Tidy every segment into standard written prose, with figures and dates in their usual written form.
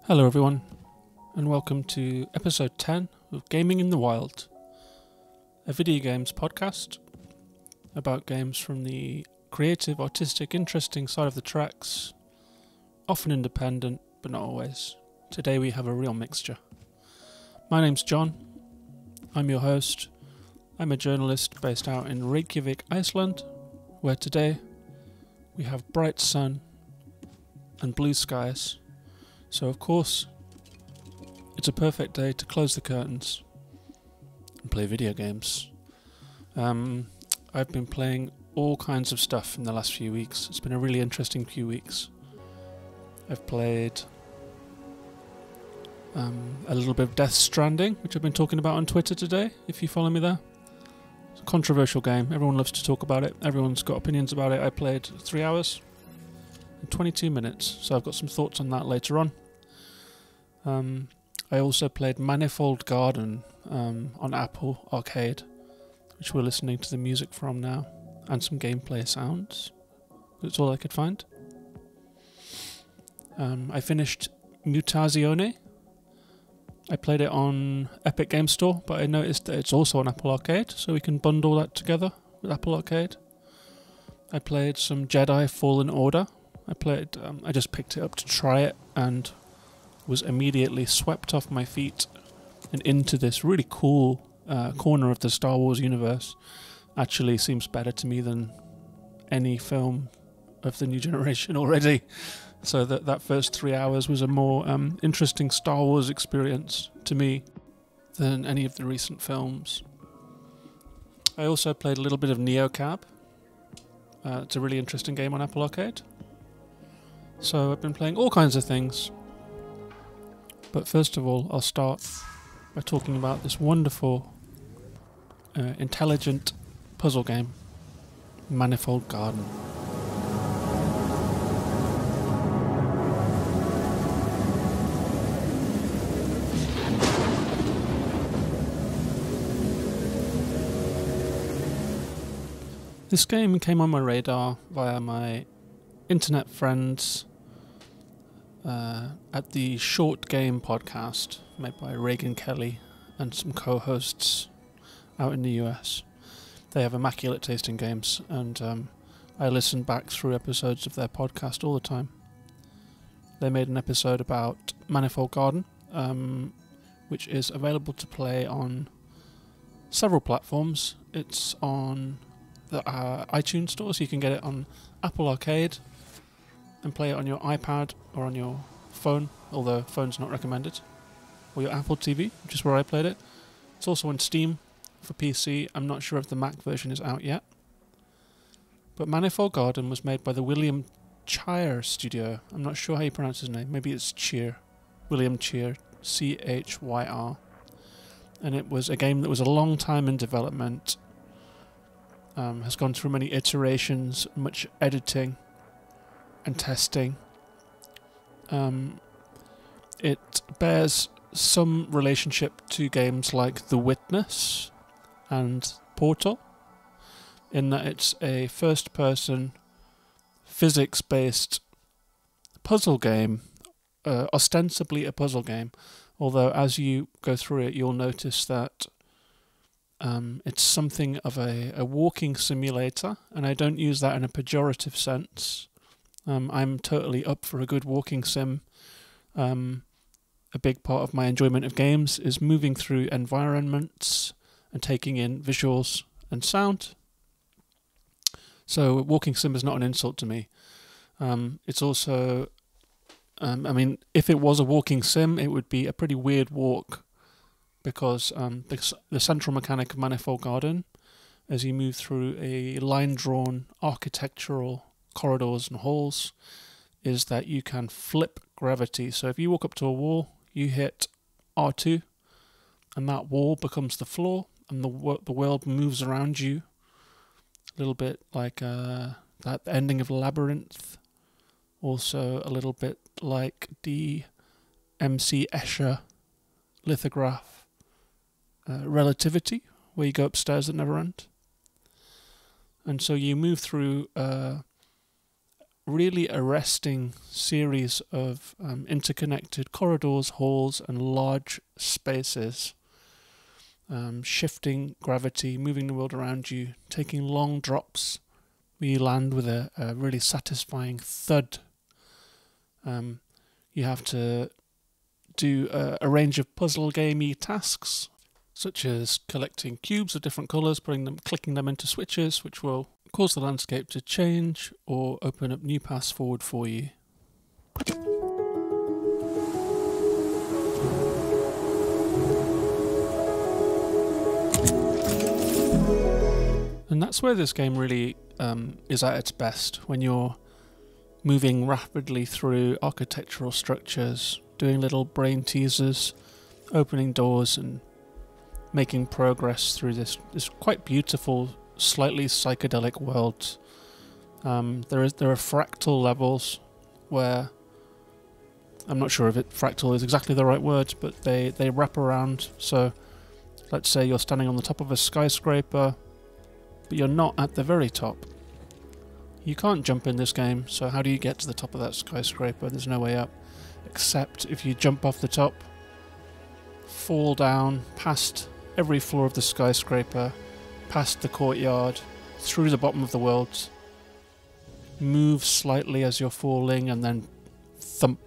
Hello everyone, and welcome to episode 10 of Gaming in the Wild, a video games podcast about games from the creative, artistic, interesting side of the tracks, often independent, but not always. Today we have a real mixture. My name's John, I'm your host. I'm a journalist based out in Reykjavik, Iceland, where today we have bright sun and blue skies. So of course, it's a perfect day to close the curtains and play video games. I've been playing all kinds of stuff in the last few weeks. It's been a really interesting few weeks. I've played a little bit of Death Stranding, which I've been talking about on Twitter today, if you follow me there. It's a controversial game. Everyone loves to talk about it. Everyone's got opinions about it. I played 3 hours. 22 minutes, so I've got some thoughts on that later on. I also played Manifold Garden on Apple Arcade, which we're listening to the music from now, and some gameplay sounds. That's all I could find. I finished Mutazione. I played it on Epic Game Store, but I noticed that it's also on Apple Arcade, so we can bundle that together with Apple Arcade. I played some Jedi Fallen Order. I just picked it up to try it and was immediately swept off my feet and into this really cool corner of the Star Wars universe. Actually seems better to me than any film of the new generation already. So that first 3 hours was a more interesting Star Wars experience to me than any of the recent films. I also played a little bit of NeoCab. It's a really interesting game on Apple Arcade. So I've been playing all kinds of things. But first of all, I'll start by talking about this wonderful, intelligent puzzle game, Manifold Garden. This game came on my radar via my internet friends at the Short Game podcast made by Reagan Kelly and some co-hosts out in the US. They have immaculate taste in games, and I listen back through episodes of their podcast all the time. They made an episode about Manifold Garden, which is available to play on several platforms. It's on the iTunes store, so you can get it on Apple Arcade and play it on your iPad or on your phone, although phone's not recommended, or your Apple TV, which is where I played it. It's also on Steam for PC. I'm not sure if the Mac version is out yet. But Manifold Garden was made by the William Chyr studio. I'm not sure how you pronounce his name. Maybe it's Chyr. William Chyr. Chyr. And it was a game that was a long time in development. Has gone through many iterations, much editing and testing. It bears some relationship to games like The Witness and Portal, in that it's a first-person, physics-based puzzle game, ostensibly a puzzle game, although as you go through it you'll notice that it's something of a walking simulator, and I don't use that in a pejorative sense. I'm totally up for a good walking sim. A big part of my enjoyment of games is moving through environments and taking in visuals and sound. So walking sim is not an insult to me. It's also, if it was a walking sim, it would be a pretty weird walk, because the central mechanic of Manifold Garden, as you move through a line-drawn architectural corridors and halls, is that you can flip gravity. So if you walk up to a wall, you hit R2, and that wall becomes the floor, and the world moves around you, a little bit like that ending of Labyrinth, also a little bit like the MC Escher lithograph Relativity, where you go upstairs that never end. And so you move through really arresting series of interconnected corridors, halls, and large spaces, shifting gravity, moving the world around you, taking long drops where you land with a really satisfying thud. You have to do a range of puzzle gamey tasks, such as collecting cubes of different colours, clicking them into switches, which will cause the landscape to change or open up new paths forward for you. And that's where this game really is at its best, when you're moving rapidly through architectural structures, doing little brain teasers, opening doors and making progress through this quite beautiful, slightly psychedelic world. There are fractal levels where, I'm not sure if fractal is exactly the right word, but they wrap around. So let's say you're standing on the top of a skyscraper, but you're not at the very top. You can't jump in this game, so how do you get to the top of that skyscraper? There's no way up, except if you jump off the top, fall down past every floor of the skyscraper, past the courtyard, through the bottom of the world, move slightly as you're falling, and then thump,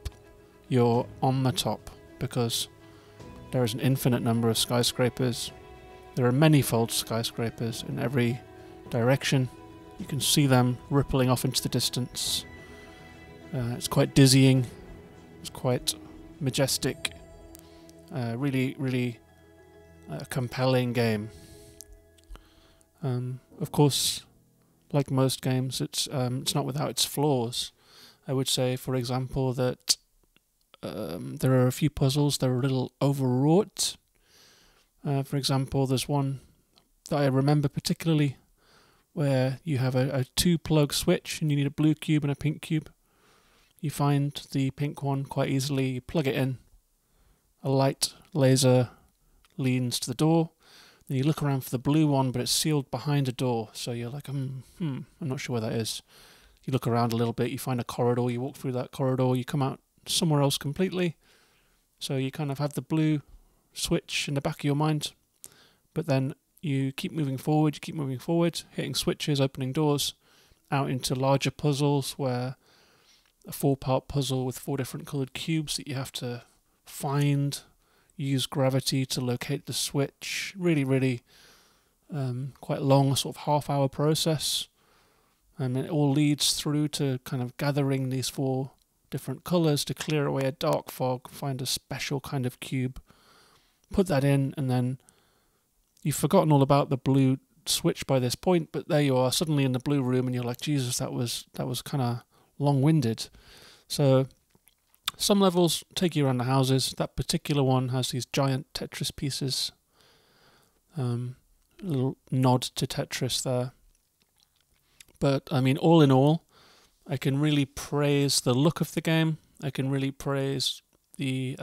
you're on the top, because there is an infinite number of skyscrapers. There are manifold skyscrapers in every direction. You can see them rippling off into the distance. It's quite dizzying. It's quite majestic. Really, really compelling game. Of course, like most games, it's not without its flaws. I would say, for example, that there are a few puzzles that are a little overwrought. For example, there's one that I remember particularly, where you have a 2-plug switch and you need a blue cube and a pink cube. You find the pink one quite easily, you plug it in, a light laser leans to the door, then you look around for the blue one, but it's sealed behind a door, so you're like, I'm not sure where that is. You look around a little bit, you find a corridor, you walk through that corridor, you come out somewhere else completely, so you kind of have the blue switch in the back of your mind, but then you keep moving forward, hitting switches, opening doors, out into larger puzzles where a 4-part puzzle with 4 different coloured cubes that you have to find, use gravity to locate the switch. Really, really quite long, sort of half-hour process. And it all leads through to kind of gathering these 4 different colours to clear away a dark fog, find a special kind of cube, put that in, and then you've forgotten all about the blue switch by this point, but there you are, suddenly in the blue room, and you're like, Jesus, that was kind of long-winded. So some levels take you around the houses. That particular one has these giant Tetris pieces. A little nod to Tetris there. But, I mean, all in all, I can really praise the look of the game. I can really praise the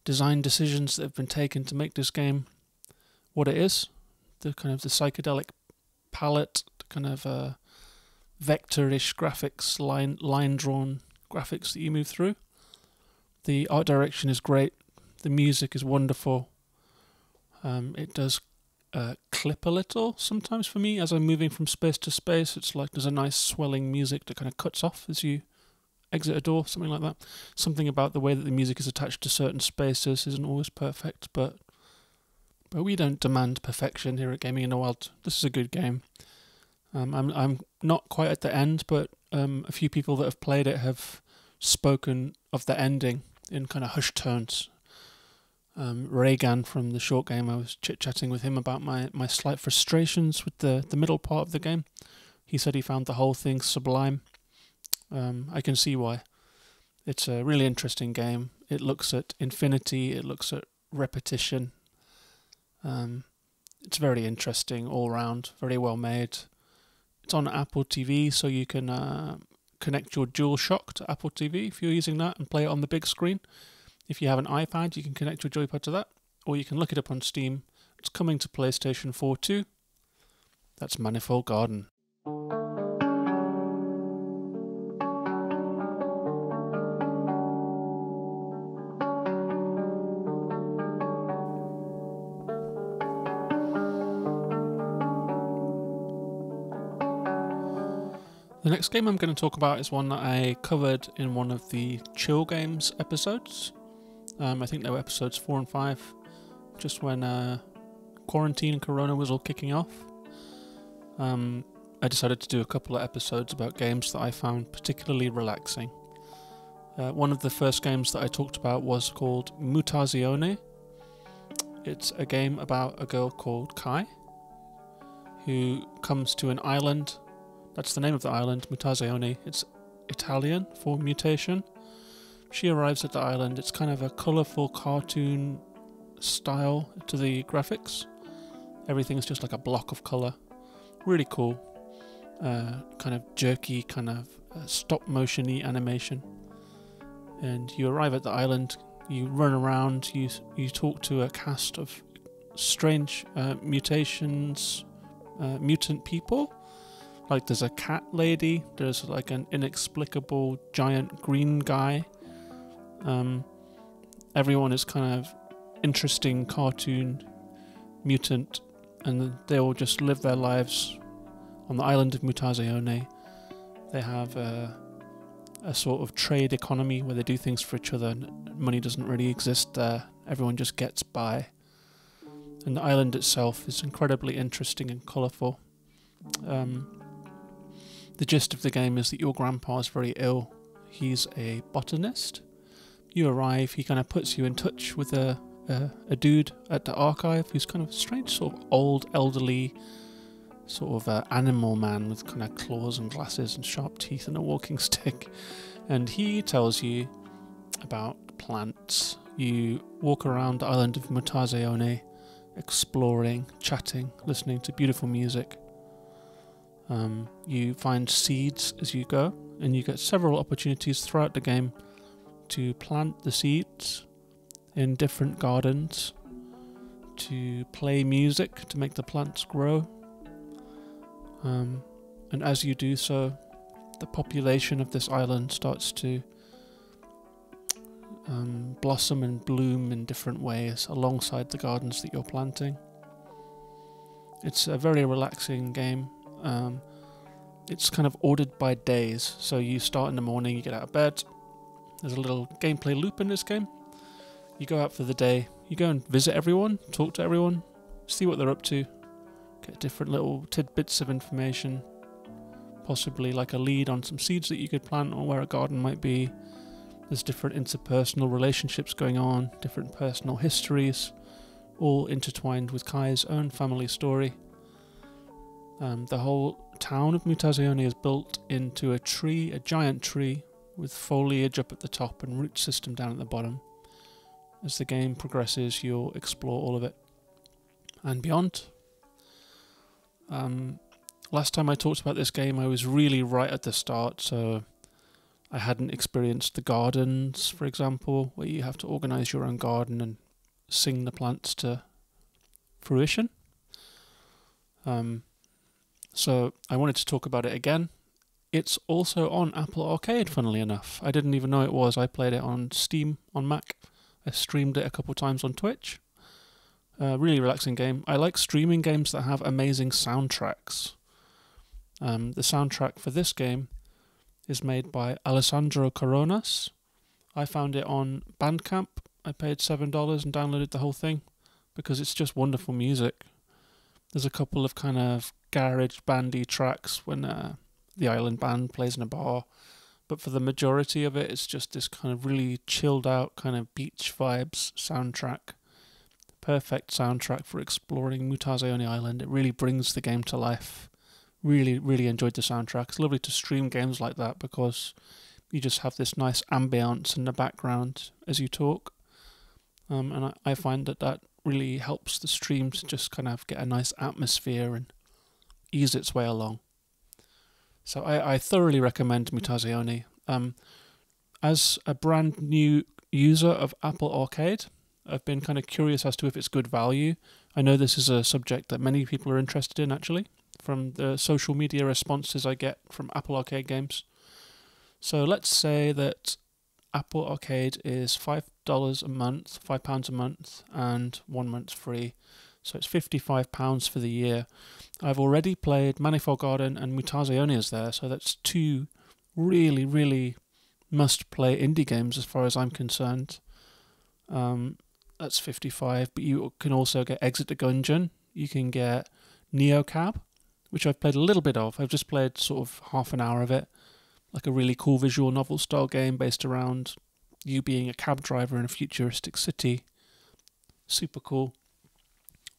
design decisions that have been taken to make this game what it is, the kind of the psychedelic palette, the kind of vector-ish graphics, line-drawn graphics that you move through. The art direction is great. The music is wonderful. It does clip a little sometimes for me as I'm moving from space to space. It's like there's a nice swelling music that kind of cuts off as you exit a door, something like that. Something about the way that the music is attached to certain spaces isn't always perfect, but we don't demand perfection here at Gaming in the Wild. This is a good game. I'm not quite at the end, but a few people that have played it have spoken of the ending in kind of hushed tones. Reagan from the short game, I was chit-chatting with him about my slight frustrations with the middle part of the game. He said he found the whole thing sublime. I can see why. It's a really interesting game. It looks at infinity, it looks at repetition. It's very interesting all round, very well made. It's on Apple TV, so you can connect your DualShock to Apple TV if you're using that and play it on the big screen. If you have an iPad, you can connect your joypad to that, or you can look it up on Steam. It's coming to PlayStation 4 too. That's Manifold Garden. The next game I'm going to talk about is one that I covered in one of the Chill Games episodes. I think they were episodes 4 and 5, just when quarantine and Corona was all kicking off. I decided to do a couple of episodes about games that I found particularly relaxing. One of the first games that I talked about was called Mutazione. It's a game about a girl called Kai, who comes to an island. That's the name of the island, Mutazione. It's Italian for mutation. She arrives at the island. It's kind of a colourful cartoon style to the graphics. Everything's just like a block of colour. Really cool. Kind of jerky, kind of stop motion-y animation. And you arrive at the island, you run around, you talk to a cast of strange mutations, mutant people. Like there's a cat lady, there's like an inexplicable giant green guy. Everyone is kind of interesting cartoon mutant, and they all just live their lives on the island of Mutazione. They have a sort of trade economy where they do things for each other, and money doesn't really exist there. Everyone just gets by. And the island itself is incredibly interesting and colourful. The gist of the game is that your grandpa is very ill. He's a botanist. You arrive, he kind of puts you in touch with a dude at the archive who's kind of a strange sort of old, elderly, sort of animal man with kind of claws and glasses and sharp teeth and a walking stick. And he tells you about plants. You walk around the island of Mutazione, exploring, chatting, listening to beautiful music. You find seeds as you go, and you get several opportunities throughout the game to plant the seeds in different gardens, to play music to make the plants grow. And as you do so, the population of this island starts to blossom and bloom in different ways alongside the gardens that you're planting. It's a very relaxing game. It's kind of ordered by days, so you start in the morning, you get out of bed. There's a little gameplay loop in this game. You go out for the day, you go and visit everyone, talk to everyone, see what they're up to, get different little tidbits of information, possibly like a lead on some seeds that you could plant or where a garden might be. There's different interpersonal relationships going on, different personal histories, all intertwined with Kai's own family story. The whole town of Mutazione is built into a tree, a giant tree, with foliage up at the top and root system down at the bottom. As the game progresses, you'll explore all of it and beyond. Last time I talked about this game, I was really right at the start, so I hadn't experienced the gardens, for example, where you have to organise your own garden and sing the plants to fruition. So I wanted to talk about it again. It's also on Apple Arcade, funnily enough. I didn't even know it was. I played it on Steam, on Mac. I streamed it a couple times on Twitch. Really relaxing game. I like streaming games that have amazing soundtracks. The soundtrack for this game is made by Alessandro Coronas. I found it on Bandcamp. I paid $7 and downloaded the whole thing because it's just wonderful music. There's a couple of kind of garage bandy tracks when the island band plays in a bar, but for the majority of it, it's just this kind of really chilled out kind of beach vibes soundtrack. Perfect soundtrack for exploring Mutazione Island. It really brings the game to life. Really, really enjoyed the soundtrack. It's lovely to stream games like that because you just have this nice ambience in the background as you talk. And I find that really helps the stream to just kind of get a nice atmosphere and ease its way along. So I thoroughly recommend Mutazione. As a brand new user of Apple Arcade, I've been kind of curious as to if it's good value. I know this is a subject that many people are interested in, actually, from the social media responses I get from Apple Arcade games. So let's say that Apple Arcade is $5 a month, £5 a month, and 1 month free. So it's £55 for the year. I've already played Manifold Garden and Mutazione is there, so that's two really, really must-play indie games as far as I'm concerned. That's 55, but you can also get Exit the Gungeon. You can get Neocab, which I've played a little bit of. I've just played sort of half an hour of it, like a really cool visual novel style game based around you being a cab driver in a futuristic city. Super cool.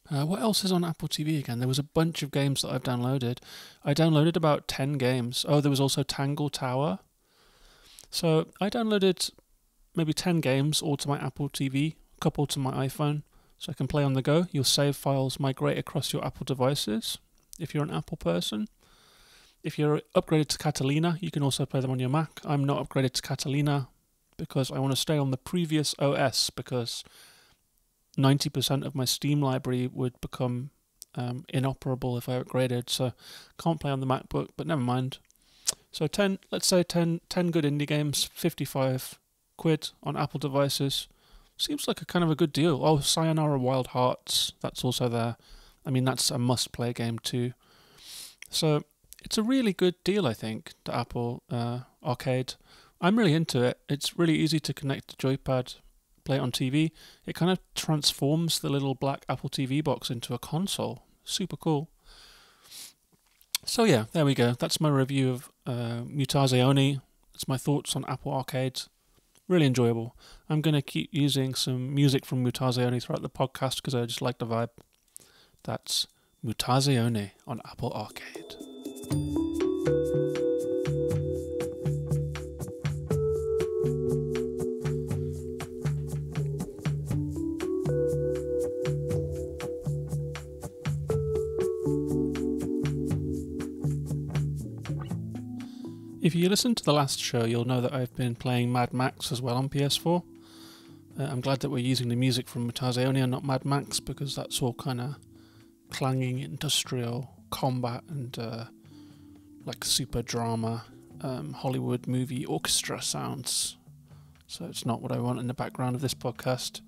What else is on Apple TV again? There was a bunch of games that I've downloaded. I downloaded about 10 games. Oh, there was also Tangle Tower. So I downloaded maybe 10 games, all to my Apple TV, a couple to my iPhone, so I can play on the go. Your save files migrate across your Apple devices if you're an Apple person. If you're upgraded to Catalina, you can also play them on your Mac. I'm not upgraded to Catalina because I want to stay on the previous OS, because 90% of my Steam library would become inoperable if I upgraded, so can't play on the MacBook, but never mind. So 10, let's say 10 good indie games, 55 quid on Apple devices. Seems like a kind of a good deal. Oh, Sayonara Wild Hearts, that's also there. I mean, that's a must-play game too. So it's a really good deal, I think, to Apple Arcade. I'm really into it. It's really easy to connect the joypad, play it on TV. It kind of transforms the little black Apple TV box into a console. Super cool. So yeah, there we go. That's my review of Mutazione. That's my thoughts on Apple Arcade. Really enjoyable. I'm going to keep using some music from Mutazione throughout the podcast because I just like the vibe. That's Mutazione on Apple Arcade. If you listened to the last show, you'll know that I've been playing Mad Max as well on PS4. I'm glad that we're using the music from Mutazione and not Mad Max, because that's all kind of clanging industrial combat and like super drama Hollywood movie orchestra sounds. So it's not what I want in the background of this podcast.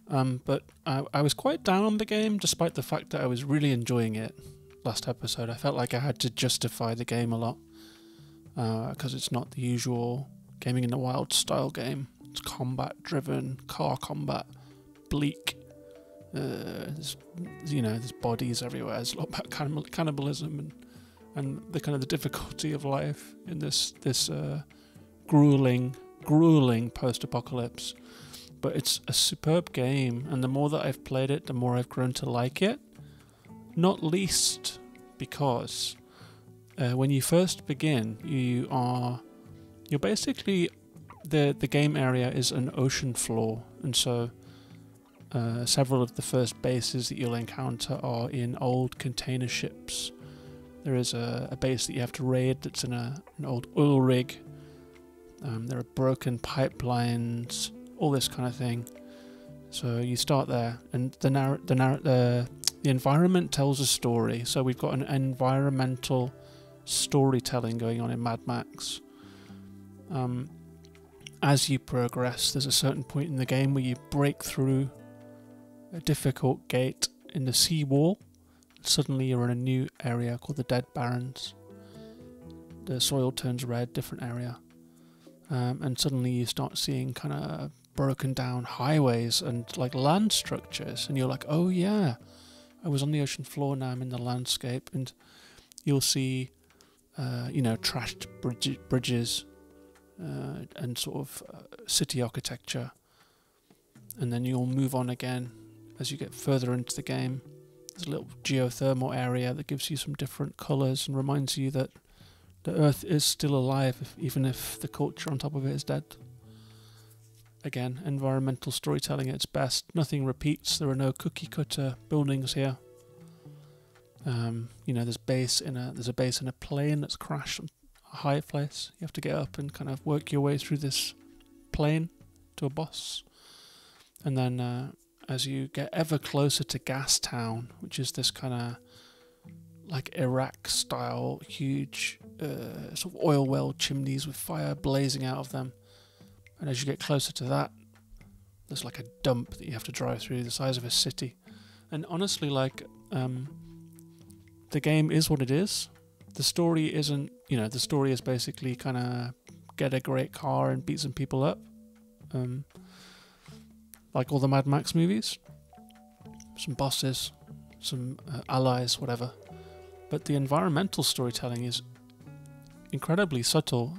But I was quite down on the game, despite the fact that I was really enjoying it last episode. I felt like I had to justify the game a lot, because it's not the usual Gaming in the Wild style game. It's combat driven, car combat, bleak. There's bodies everywhere. There's a lot about cannibalism and the kind of the difficulty of life in this grueling post-apocalypse. But it's a superb game, and the more that I've played it, the more I've grown to like it. Not least because when you first begin, you're basically the game area is an ocean floor, and so several of the first bases that you'll encounter are in old container ships. There is a base that you have to raid that's in an old oil rig. There are broken pipelines, all this kind of thing. So you start there, and the environment tells a story. So we've got an environmental storytelling going on in Mad Max. As you progress, there's a certain point in the game where you break through a difficult gate in the seawall. Suddenly you're in a new area called the Dead Barrens. The soil turns red, different area. And suddenly you start seeing kind of broken down highways and like land structures, and you're like, oh yeah, I was on the ocean floor, now I'm in the landscape. And you'll see trashed bridges and sort of city architecture, and then you'll move on again as you get further into the game. There's a little geothermal area that gives you some different colours and reminds you that the Earth is still alive, even if the culture on top of it is dead. Again, environmental storytelling at its best. Nothing repeats. There are no cookie-cutter buildings here. There's a base in a plane that's crashed on a high place. You have to get up and kind of work your way through this plane to a boss. And then as you get ever closer to Gas Town, which is this kind of like Iraq-style huge sort of oil well chimneys with fire blazing out of them. And as you get closer to that, there's like a dump that you have to drive through the size of a city. And honestly, like, the game is what it is. The story isn't, the story is basically kind of get a great car and beat some people up. Like all the Mad Max movies. Some bosses, some allies, whatever. But the environmental storytelling is incredibly subtle.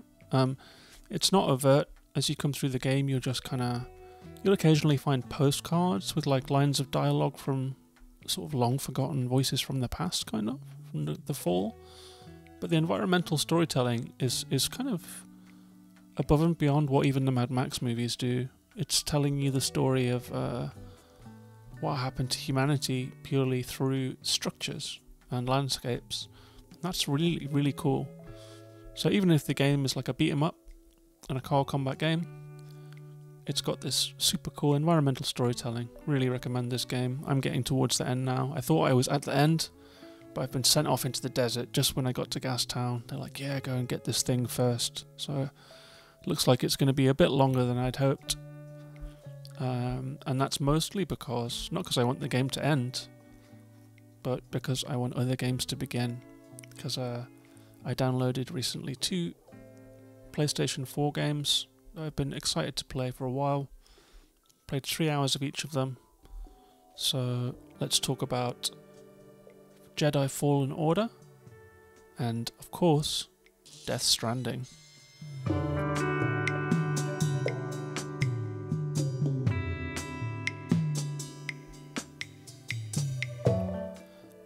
It's not overt. As you come through the game, you'll occasionally find postcards with like lines of dialogue from sort of long forgotten voices from the past, kind of, from the fall. But the environmental storytelling is kind of above and beyond what even the Mad Max movies do. It's telling you the story of what happened to humanity purely through structures and landscapes. That's really, really cool. So even if the game is like a beat 'em up and a car combat game, it's got this super cool environmental storytelling. Really recommend this game. I'm getting towards the end now. I thought I was at the end, but I've been sent off into the desert just when I got to Gastown. They're like, yeah, go and get this thing first. So it looks like it's going to be a bit longer than I'd hoped. And that's mostly because, not because I want the game to end, but because I want other games to begin. Because I downloaded recently 2 PlayStation 4 games that I've been excited to play for a while. Played 3 hours of each of them. So let's talk about Jedi Fallen Order and, of course, Death Stranding.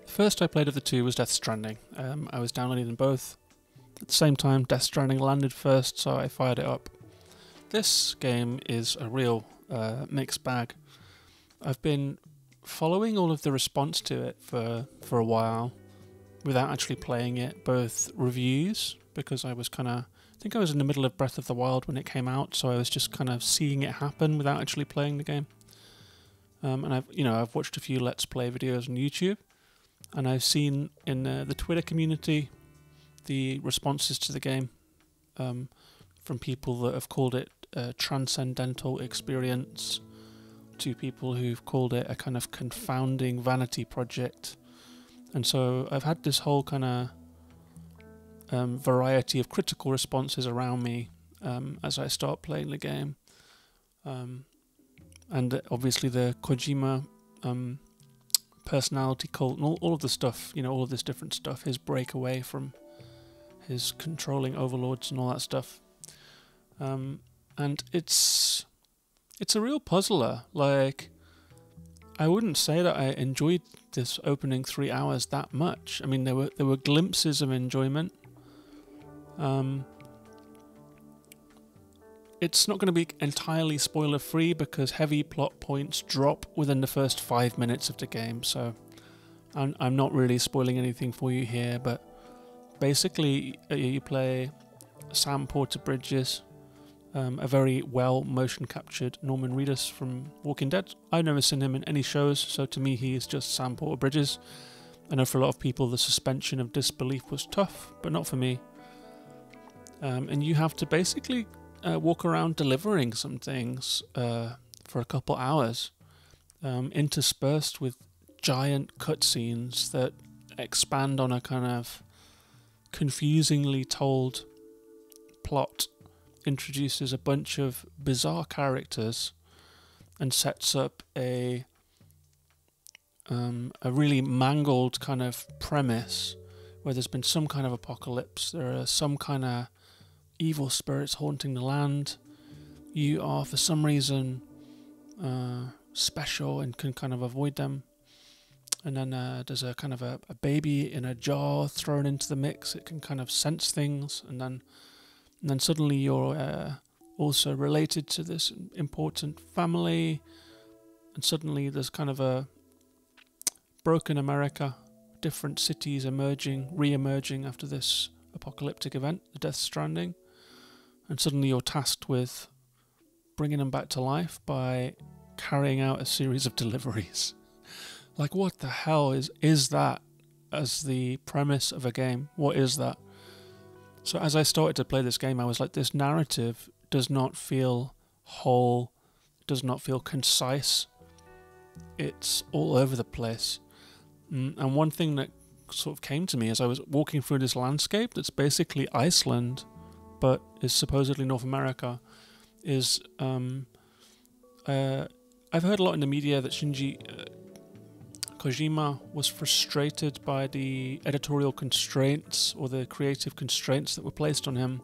First I played of the 2 was Death Stranding. I was downloading them both at the same time. Death Stranding landed first, so I fired it up. This game is a real mixed bag. I've been following all of the response to it for a while without actually playing it, both reviews, because I think I was in the middle of Breath of the Wild when it came out, so I was just kind of seeing it happen without actually playing the game. And I've watched a few Let's Play videos on YouTube. And I've seen in the Twitter community the responses to the game from people that have called it a transcendental experience to people who've called it a kind of confounding vanity project. And so I've had this whole kind of variety of critical responses around me as I start playing the game. And obviously the Kojima personality cult and all of the stuff, all of this different stuff, his break away from his controlling overlords and all that stuff. And it's a real puzzler. Like, I wouldn't say that I enjoyed this opening 3 hours that much. I mean, there were glimpses of enjoyment. It's not going to be entirely spoiler-free because heavy plot points drop within the first 5 minutes of the game, so I'm not really spoiling anything for you here, but basically you play Sam Porter Bridges, a very well motion-captured Norman Reedus from Walking Dead. I've never seen him in any shows, so to me he is just Sam Porter Bridges. I know for a lot of people the suspension of disbelief was tough, but not for me. And you have to basically walk around delivering some things for a couple hours, interspersed with giant cutscenes that expand on a kind of confusingly told plot, introduces a bunch of bizarre characters, and sets up a really mangled kind of premise where there's been some kind of apocalypse, there are some kind of evil spirits haunting the land. You are, for some reason, special and can kind of avoid them. And then there's a kind of a baby in a jar thrown into the mix. It can kind of sense things, and then suddenly you're also related to this important family. And suddenly there's kind of a broken America, different cities re-emerging after this apocalyptic event, the Death Stranding. And suddenly you're tasked with bringing them back to life by carrying out a series of deliveries. Like, what the hell is that as the premise of a game? What is that? So as I started to play this game, I was like, this narrative does not feel whole, does not feel concise. it's all over the place. And one thing that sort of came to me as I was walking through this landscape that's basically Iceland, but is supposedly North America, is I've heard a lot in the media that Shinji Kojima was frustrated by the editorial constraints or the creative constraints that were placed on him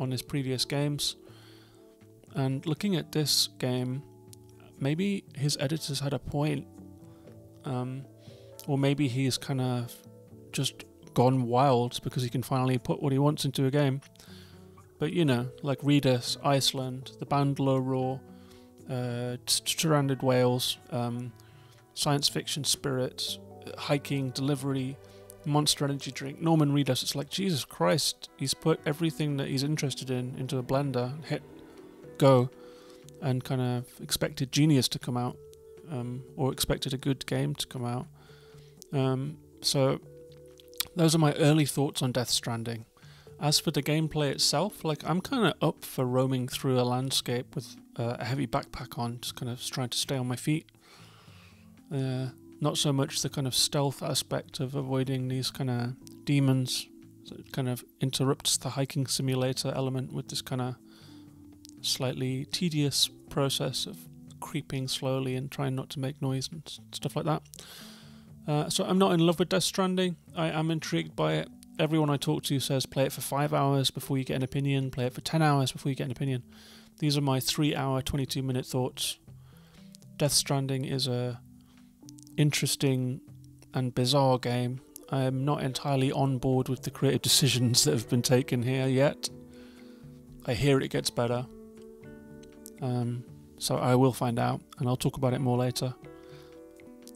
on his previous games. And looking at this game, maybe his editors had a point, or maybe he's kind of just gone wild because he can finally put what he wants into a game. But you know, like Redis, Iceland, the band Low Roar, Stranded Whales, science fiction spirits, hiking, delivery, Monster Energy drink, Norman Reedus. It's like, Jesus Christ, he's put everything that he's interested in into a blender, hit go, and kind of expected genius to come out, or expected a good game to come out. So those are my early thoughts on Death Stranding. As for the gameplay itself, like, I'm kind of up for roaming through a landscape with a heavy backpack on, just kind of trying to stay on my feet. Not so much the kind of stealth aspect of avoiding these kind of demons. So it kind of interrupts the hiking simulator element with this kind of slightly tedious process of creeping slowly and trying not to make noise and stuff like that. So I'm not in love with Death Stranding. I am intrigued by it. Everyone I talk to says play it for 5 hours before you get an opinion, play it for 10 hours before you get an opinion. These are my 3-hour, 22-minute thoughts. Death Stranding is a interesting and bizarre game. I'm not entirely on board with the creative decisions that have been taken here yet. I hear it gets better. So I will find out, and I'll talk about it more later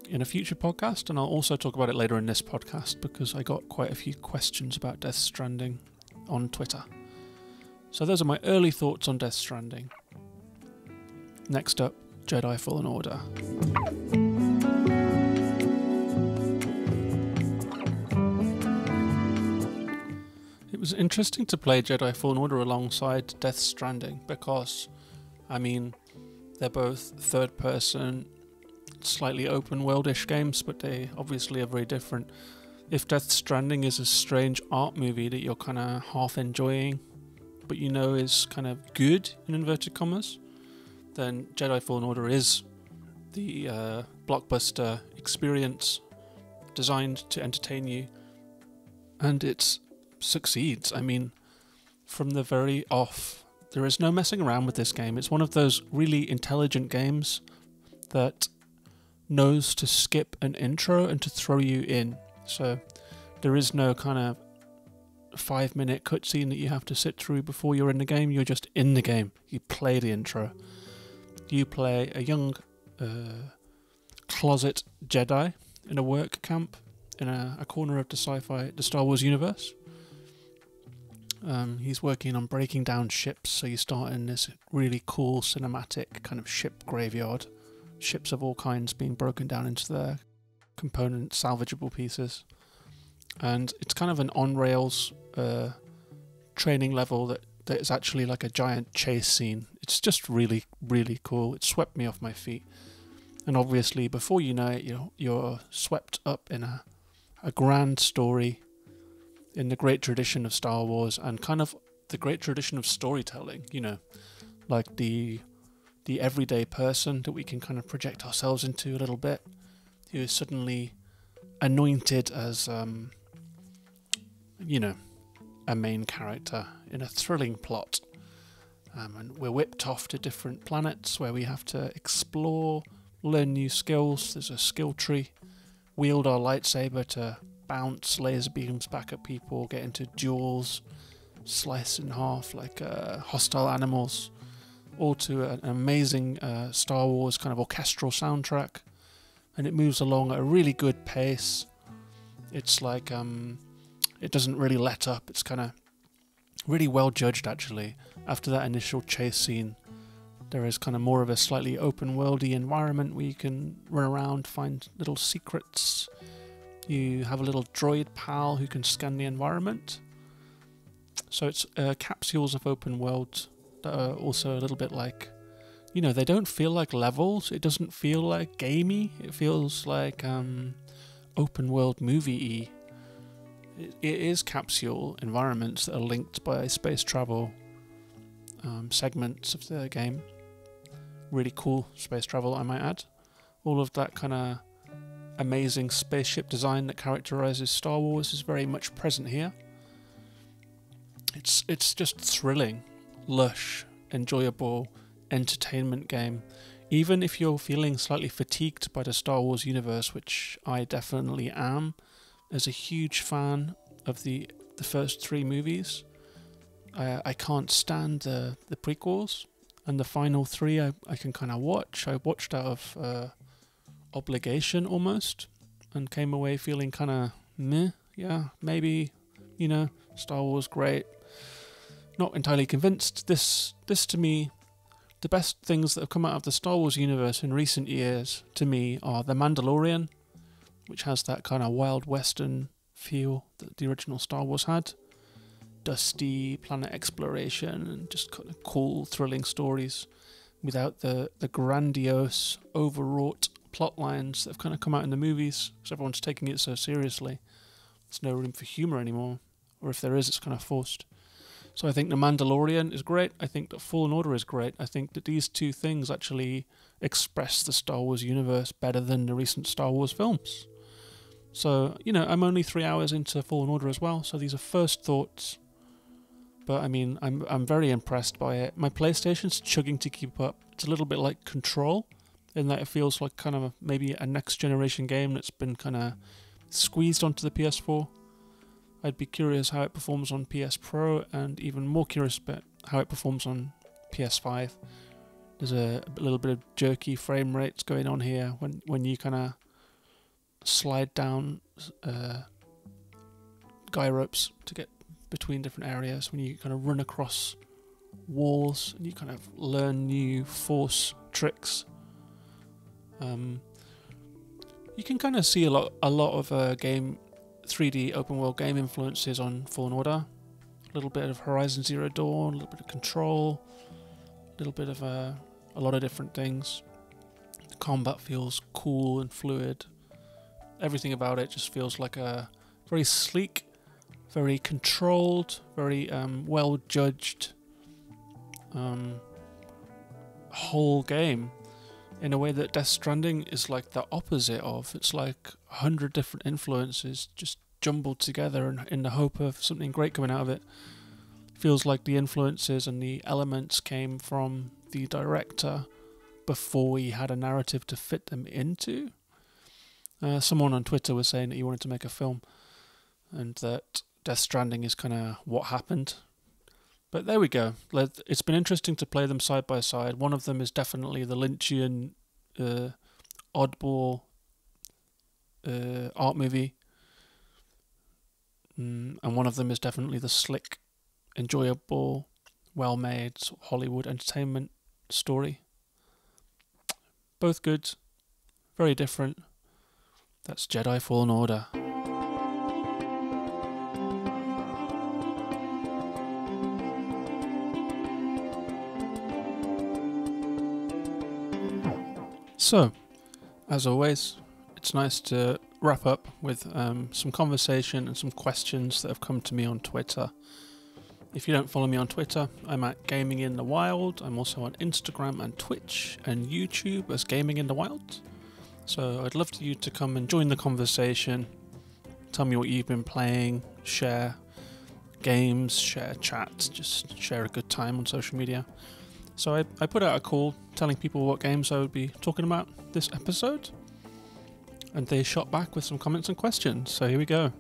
in a future podcast, and I'll also talk about it later in this podcast because I got quite a few questions about Death Stranding on Twitter. So those are my early thoughts on Death Stranding. Next up, Jedi Fallen Order. It was interesting to play Jedi Fallen Order alongside Death Stranding because, I mean, they're both third-person, slightly open-world-ish games, but they obviously are very different. If Death Stranding is a strange art movie that you're kind of half enjoying, but you know is kind of good, in inverted commas, then Jedi Fallen Order is the blockbuster experience designed to entertain you, and it succeeds. I mean, from the very off, there is no messing around with this game. It's one of those really intelligent games that knows to skip an intro and to throw you in. So there is no kind of 5-minute cutscene that you have to sit through before you're in the game. You're just in the game. You play the intro. You play a young closet Jedi in a work camp in a corner of the Star Wars universe. He's working on breaking down ships, so you start in this really cool cinematic kind of ship graveyard. Ships of all kinds being broken down into their component salvageable pieces. And it's kind of an on-rails training level that is actually like a giant chase scene. It's just really, really cool. It swept me off my feet. And obviously, before you know it, you're swept up in a grand story in the great tradition of Star Wars and kind of the great tradition of storytelling, you know, like the everyday person that we can kind of project ourselves into a little bit, who is suddenly anointed as, you know, a main character in a thrilling plot. And we're whipped off to different planets where we have to explore, learn new skills. There's a skill tree, wield our lightsaber to bounce laser beams back at people, get into duels, slice in half like hostile animals, all to an amazing Star Wars kind of orchestral soundtrack. And it moves along at a really good pace. It's like, it doesn't really let up. It's kind of really well judged, actually. After that initial chase scene, there is kind of more of a slightly open worldy environment where you can run around, find little secrets. You have a little droid pal who can scan the environment. So it's capsules of open world that are also a little bit like, they don't feel like levels. It doesn't feel like gamey. It feels like open world movie-y. It is capsule environments that are linked by space travel segments of the game. Really cool space travel, I might add. All of that kind of amazing spaceship design that characterizes Star Wars is very much present here. It's just thrilling, lush, enjoyable entertainment game. Even if you're feeling slightly fatigued by the Star Wars universe, which I definitely am, as a huge fan of the first 3 movies, I can't stand the prequels, and the final 3 I can kind of watch. I watched out of obligation almost, and came away feeling kind of meh. Yeah, maybe, Star Wars great. Not entirely convinced. This to me, the best things that have come out of the Star Wars universe in recent years to me are The Mandalorian, which has that kind of wild western feel that the original Star Wars had. Dusty planet exploration and just kind of cool, thrilling stories without the grandiose, overwrought plot lines that have kind of come out in the movies because everyone's taking it so seriously. There's no room for humour anymore, or if there is, it's kind of forced. So I think The Mandalorian is great. I think that Fallen Order is great. I think that these 2 things actually express the Star Wars universe better than the recent Star Wars films. So, I'm only 3 hours into Fallen Order as well, so these are first thoughts. But I mean, I'm very impressed by it. My PlayStation's chugging to keep up. It's a little bit like Control, in that it feels like kind of maybe a next generation game that's been kind of squeezed onto the PS4. I'd be curious how it performs on PS Pro, and even more curious about how it performs on PS5. There's a little bit of jerky frame rates going on here when you kind of slide down guy ropes to get between different areas, when you kind of run across walls and you kind of learn new force tricks. You can kind of see a lot of game 3D open world game influences on Fallen Order. A little bit of Horizon Zero Dawn, a little bit of Control, a little bit of a lot of different things. The combat feels cool and fluid. Everything about it just feels like a very sleek, very controlled, very well judged whole game, in a way that Death Stranding is like the opposite of. It's like 100 different influences just jumbled together in the hope of something great coming out of it. Feels like the influences and the elements came from the director before he had a narrative to fit them into. Someone on Twitter was saying that he wanted to make a film, and that Death Stranding is kind of what happened. But there we go. It's been interesting to play them side by side. One of them is definitely the Lynchian oddball art movie, and one of them is definitely the slick, enjoyable, well-made Hollywood entertainment story. Both good, very different. That's Jedi Fallen Order. So, as always, it's nice to wrap up with some conversation and some questions that have come to me on Twitter. If you don't follow me on Twitter, I'm at Gaming in the Wild. I'm also on Instagram and Twitch and YouTube as Gaming in the Wild. So I'd love you to come and join the conversation. Tell me what you've been playing, share games, share chats, just share a good time on social media. So I put out a call telling people what games I would be talking about this episode, and they shot back with some comments and questions. So here we go.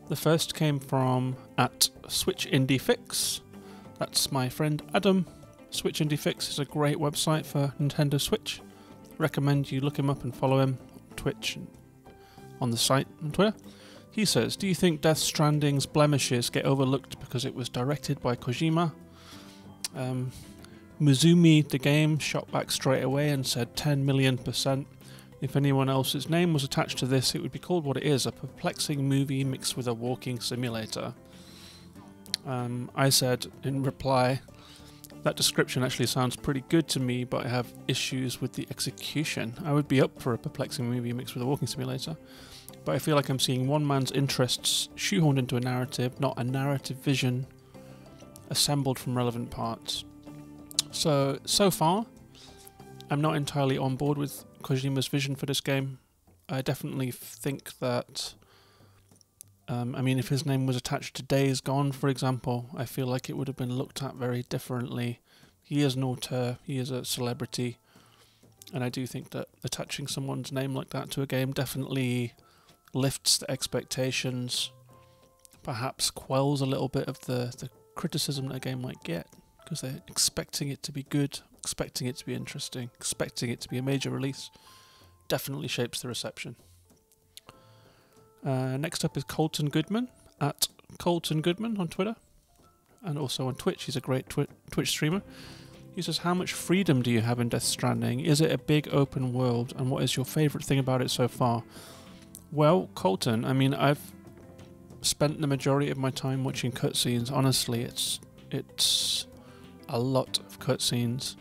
The first came from at Switch Indie Fix. That's my friend Adam. Switch Indie Fix is a great website for Nintendo Switch. Recommend you look him up and follow him on Twitch and on the site on Twitter. He says, do you think Death Stranding's blemishes get overlooked because it was directed by Kojima? Muzumi, the game, shot back straight away and said 10 million%. If anyone else's name was attached to this, it would be called what it is, a perplexing movie mixed with a walking simulator. I said in reply, That description actually sounds pretty good to me, but I have issues with the execution. I would be up for a perplexing movie mixed with a walking simulator, but I feel like I'm seeing one man's interests shoehorned into a narrative, not a narrative vision assembled from relevant parts. So far, I'm not entirely on board with Kojima's vision for this game. I definitely think that, if his name was attached to Days Gone, for example, I feel like it would have been looked at very differently. He is an auteur, he is a celebrity, and I do think that attaching someone's name like that to a game definitely lifts the expectations, perhaps quells a little bit of the criticism that a game might get, because they're expecting it to be good, expecting it to be interesting, expecting it to be a major release. Definitely shapes the reception. Next up is Colton Goodman, at Colton Goodman on Twitter, and also on Twitch. He's a great Twitch streamer. He says, how much freedom do you have in Death Stranding? Is it a big open world, and what is your favourite thing about it so far? Well, Colton, I've spent the majority of my time watching cutscenes. Honestly, it's a lot of cutscenes.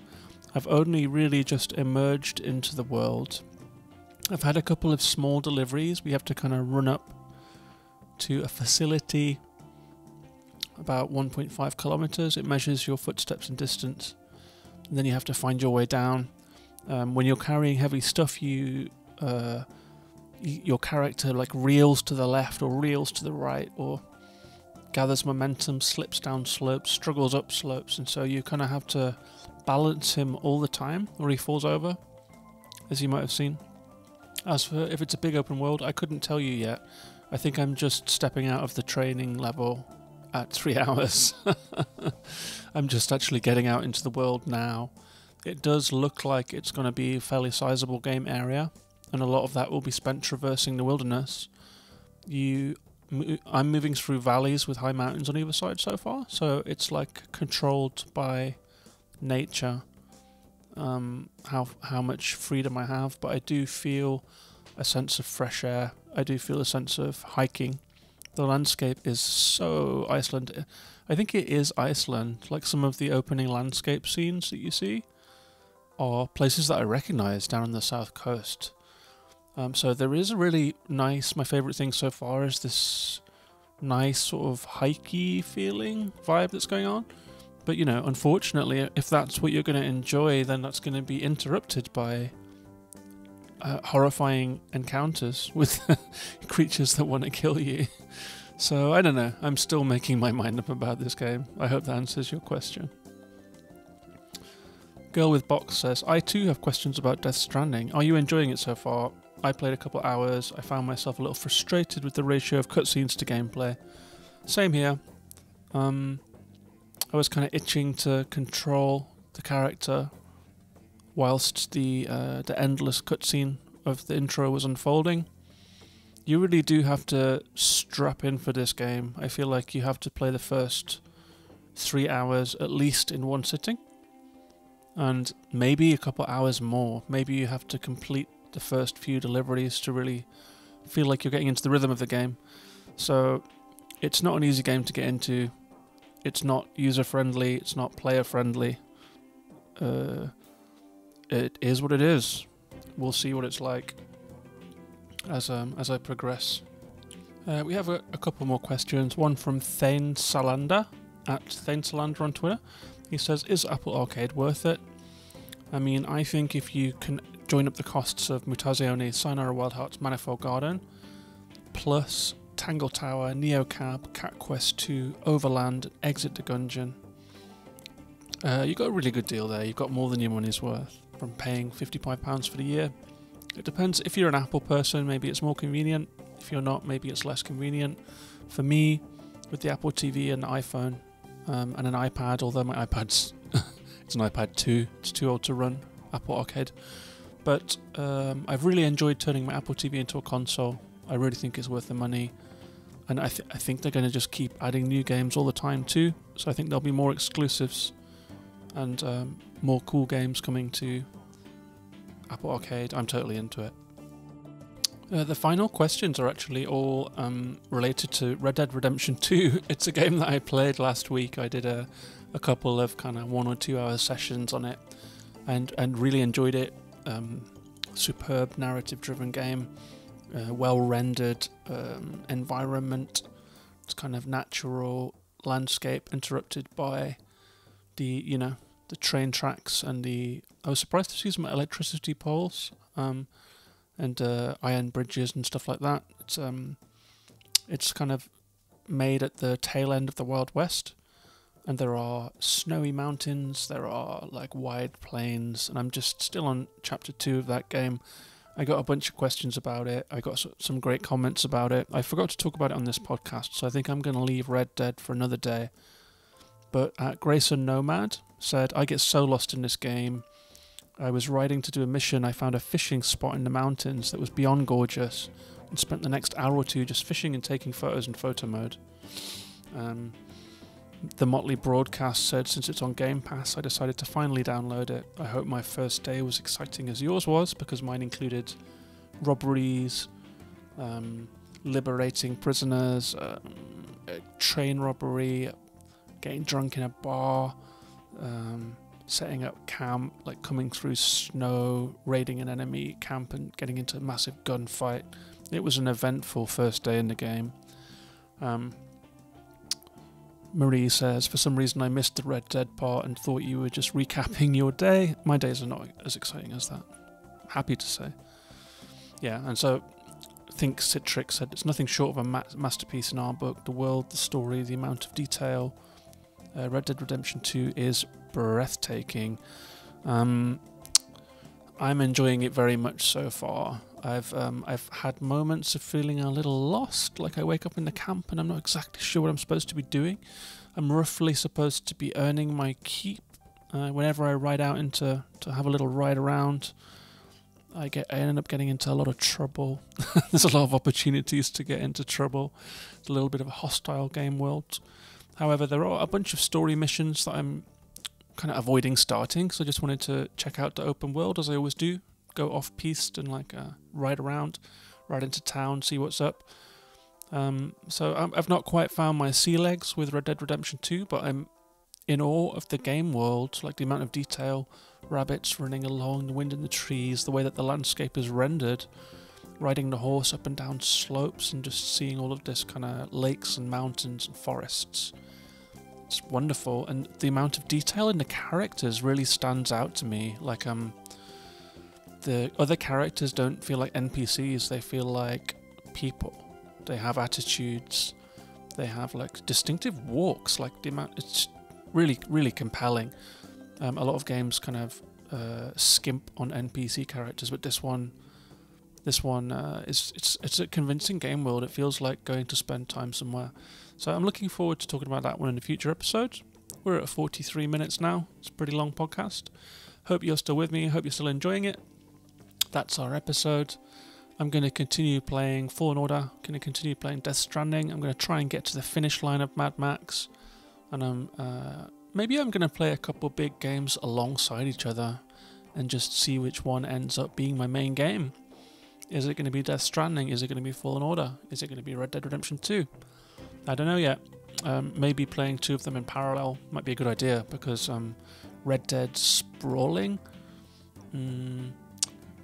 I've only really just emerged into the world. I've had a couple of small deliveries. We have to kind of run up to a facility about 1.5 kilometers. It measures your footsteps and distance, and then you have to find your way down. When you're carrying heavy stuff, your character like reels to the left or reels to the right, or gathers momentum, slips down slopes, struggles up slopes, and so you kind of have to balance him all the time or he falls over, as you might have seen. As for if it's a big open world, I couldn't tell you yet. I think I'm just stepping out of the training level at 3 hours. I'm just actually getting out into the world now. It does look like it's going to be a fairly sizable game area, and a lot of that will be spent traversing the wilderness. I'm moving through valleys with high mountains on either side so far, so it's like controlled by nature, how much freedom I have, but I do feel a sense of fresh air. I do feel a sense of hiking. The landscape is so Iceland. I think it is Iceland. Like some of the opening landscape scenes that you see are places that I recognise down on the south coast. So there is a really nice, my favourite thing so far is this nice sort of hikey feeling vibe that's going on. But unfortunately, if that's what you're going to enjoy, then that's going to be interrupted by horrifying encounters with creatures that want to kill you. So I don't know, I'm still making my mind up about this game. I hope that answers your question. Girl with Box says, I too have questions about Death Stranding. Are you enjoying it so far? I played a couple hours. I found myself a little frustrated with the ratio of cutscenes to gameplay. Same here. I was kind of itching to control the character whilst the endless cutscene of the intro was unfolding. You really do have to strap in for this game. I feel like you have to play the first 3 hours at least in one sitting, and maybe a couple hours more. Maybe you have to complete the first few deliveries to really feel like you're getting into the rhythm of the game. So it's not an easy game to get into. It's not user-friendly, it's not player-friendly. It is what it is. We'll see what it's like as I progress. We have a couple more questions. One from Thane Salander, at Thane Salander on Twitter. He says, is Apple Arcade worth it? I think if you can join up the costs of Mutazione, Sayonara Wild Hearts, Manifold Garden, plus Tangle Tower, Neocab, Cat Quest 2, Overland, Exit the Gungeon, you got a really good deal there. You've got more than your money's worth from paying £55 for the year. It depends. If you're an Apple person, maybe it's more convenient. If you're not, maybe it's less convenient. For me, with the Apple TV and iPhone and an iPad, although my iPad's it's an iPad 2, it's too old to run Apple Arcade. But I've really enjoyed turning my Apple TV into a console. I really think it's worth the money. And I think they're going to just keep adding new games all the time too. So I think there'll be more exclusives and more cool games coming to Apple Arcade. I'm totally into it. The final questions are actually all related to Red Dead Redemption 2. It's a game that I played last week. I did a couple of kind of 1 or 2 hour sessions on it and really enjoyed it. Superb narrative-driven game, well-rendered environment. It's kind of natural landscape interrupted by the train tracks and I was surprised to see some electricity poles. And iron bridges and stuff like that. It's kind of made at the tail end of the Wild West, and there are snowy mountains, there are like wide plains, and I'm just still on chapter 2 of that game. I got a bunch of questions about it, I got some great comments about it. I forgot to talk about it on this podcast, so I think I'm going to leave Red Dead for another day. But Grayson Nomad said, I get so lost in this game. I was riding to do a mission, I found a fishing spot in the mountains that was beyond gorgeous and spent the next hour or two just fishing and taking photos in photo mode. The Motley Broadcast said, since it's on Game Pass, I decided to finally download it. I hope my first day was exciting as yours was, because mine included robberies, liberating prisoners, a train robbery, getting drunk in a bar, setting up camp, like coming through snow, raiding an enemy camp and getting into a massive gunfight. It was an eventful first day in the game. Marie says, for some reason I missed the Red Dead part and thought you were just recapping your day. My days are not as exciting as that. Happy to say. Yeah, and so I think Citrix said, it's nothing short of a masterpiece in our book. The world, the story, the amount of detail. Red Dead Redemption 2 is breathtaking. I'm enjoying it very much so far. I've had moments of feeling a little lost, like I wake up in the camp and I'm not exactly sure what I'm supposed to be doing. I'm roughly supposed to be earning my keep. Whenever I ride out to have a little ride around, I end up getting into a lot of trouble. There's a lot of opportunities to get into trouble. It's a little bit of a hostile game world. However, there are a bunch of story missions that I'm kind of avoiding starting, so I just wanted to check out the open world, as I always do. Go off-piste and ride around, ride into town, see what's up. So I've not quite found my sea legs with Red Dead Redemption 2, but I'm in awe of the game world, like the amount of detail, rabbits running along, the wind in the trees, the way that the landscape is rendered, riding the horse up and down slopes and just seeing all of this kind of lakes and mountains and forests. It's wonderful, and the amount of detail in the characters really stands out to me. Like the other characters don't feel like NPCs, they feel like people. They have attitudes, they have like distinctive walks, like the amount, it's really, really compelling. A lot of games kind of skimp on NPC characters, but this one it's a convincing game world. It feels like going to spend time somewhere. So I'm looking forward to talking about that one in a future episode. We're at 43 minutes now. It's a pretty long podcast. Hope you're still with me. Hope you're still enjoying it. That's our episode. I'm going to continue playing Fallen Order. I'm going to continue playing Death Stranding. I'm going to try and get to the finish line of Mad Max. And maybe I'm going to play a couple big games alongside each other and just see which one ends up being my main game. Is it going to be Death Stranding? Is it going to be Fallen Order? Is it going to be Red Dead Redemption 2? I don't know yet. Maybe playing 2 of them in parallel might be a good idea, because Red Dead sprawling.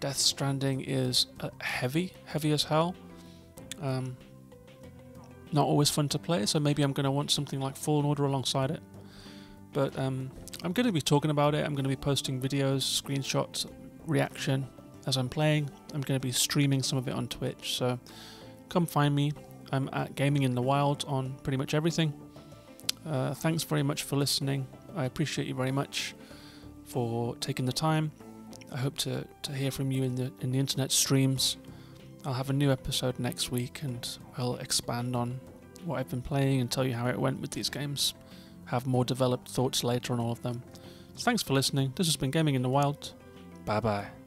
Death Stranding is heavy as hell. Not always fun to play, so maybe I'm going to want something like Fallen Order alongside it. But I'm going to be talking about it. I'm going to be posting videos, screenshots, reaction as I'm playing. I'm going to be streaming some of it on Twitch, so come find me. I'm at Gaming in the Wild on pretty much everything. Thanks very much for listening. I appreciate you very much for taking the time. I hope to hear from you in the internet streams. I'll have a new episode next week, and I'll expand on what I've been playing and tell you how it went with these games. Have more developed thoughts later on all of them. So thanks for listening. This has been Gaming in the Wild. Bye bye.